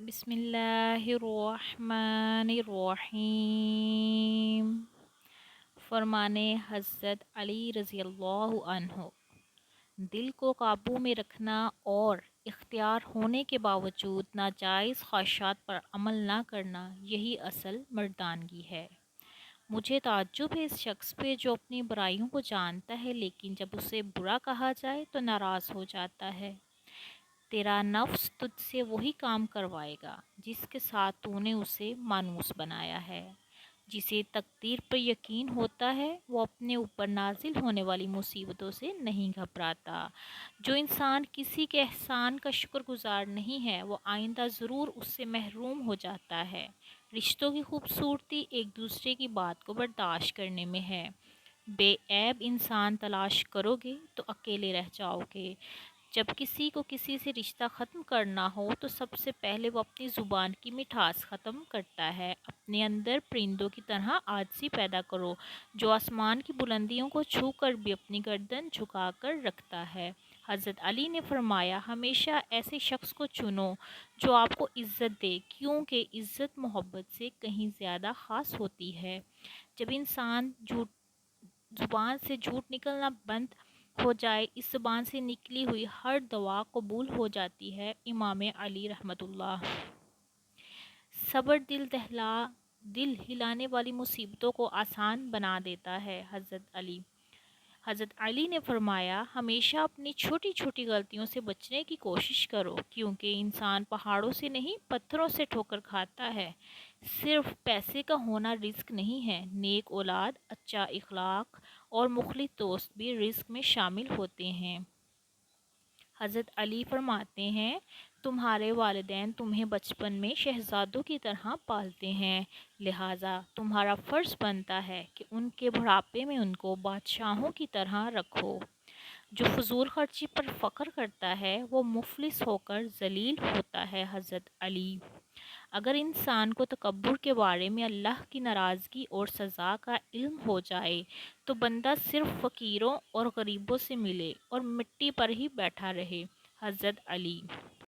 بسم اللہ الرحمن الرحیم۔ فرمان حضرت علی رضی اللہ عنہ، دل کو قابو میں رکھنا اور اختیار ہونے کے باوجود ناجائز خواہشات پر عمل نہ کرنا، یہی اصل مردانگی ہے۔ مجھے تعجب ہے اس شخص پہ جو اپنی برائیوں کو جانتا ہے لیکن جب اسے برا کہا جائے تو ناراض ہو جاتا ہے۔ تیرا نفس تجھ سے وہی کام کروائے گا جس کے ساتھ تو نے اسے مانوس بنایا ہے۔ جسے تقدیر پر یقین ہوتا ہے وہ اپنے اوپر نازل ہونے والی مصیبتوں سے نہیں گھبراتا۔ جو انسان کسی کے احسان کا شکر گزار نہیں ہے وہ آئندہ ضرور اس سے محروم ہو جاتا ہے۔ رشتوں کی خوبصورتی ایک دوسرے کی بات کو برداشت کرنے میں ہے۔ بے عیب انسان تلاش کرو گے تو اکیلے رہ جاؤ گے۔ جب کسی کو کسی سے رشتہ ختم کرنا ہو تو سب سے پہلے وہ اپنی زبان کی مٹھاس ختم کرتا ہے۔ اپنے اندر پرندوں کی طرح عاجزی پیدا کرو جو آسمان کی بلندیوں کو چھو کر بھی اپنی گردن جھکا کر رکھتا ہے۔ حضرت علی نے فرمایا، ہمیشہ ایسے شخص کو چنو جو آپ کو عزت دے، کیونکہ عزت محبت سے کہیں زیادہ خاص ہوتی ہے۔ جب انسان زبان سے جھوٹ نکلنا بند ہو جائے، اس زبان سے نکلی ہوئی ہر دعا قبول ہو جاتی ہے۔ امام علی رحمۃ اللہ۔ صبر دل ہلانے والی مصیبتوں کو آسان بنا دیتا ہے۔ حضرت علی نے فرمایا، ہمیشہ اپنی چھوٹی چھوٹی غلطیوں سے بچنے کی کوشش کرو، کیونکہ انسان پہاڑوں سے نہیں پتھروں سے ٹھوکر کھاتا ہے۔ صرف پیسے کا ہونا رزق نہیں ہے، نیک اولاد، اچھا اخلاق اور مخلص دوست بھی رزق میں شامل ہوتے ہیں۔ حضرت علی فرماتے ہیں، تمہارے والدین تمہیں بچپن میں شہزادوں کی طرح پالتے ہیں، لہٰذا تمہارا فرض بنتا ہے کہ ان کے بڑھاپے میں ان کو بادشاہوں کی طرح رکھو۔ جو فضول خرچی پر فخر کرتا ہے وہ مفلس ہو کر ذلیل ہوتا ہے۔ حضرت علی۔ اگر انسان کو تکبر کے بارے میں اللہ کی ناراضگی اور سزا کا علم ہو جائے تو بندہ صرف فقیروں اور غریبوں سے ملے اور مٹی پر ہی بیٹھا رہے۔ حضرت علی۔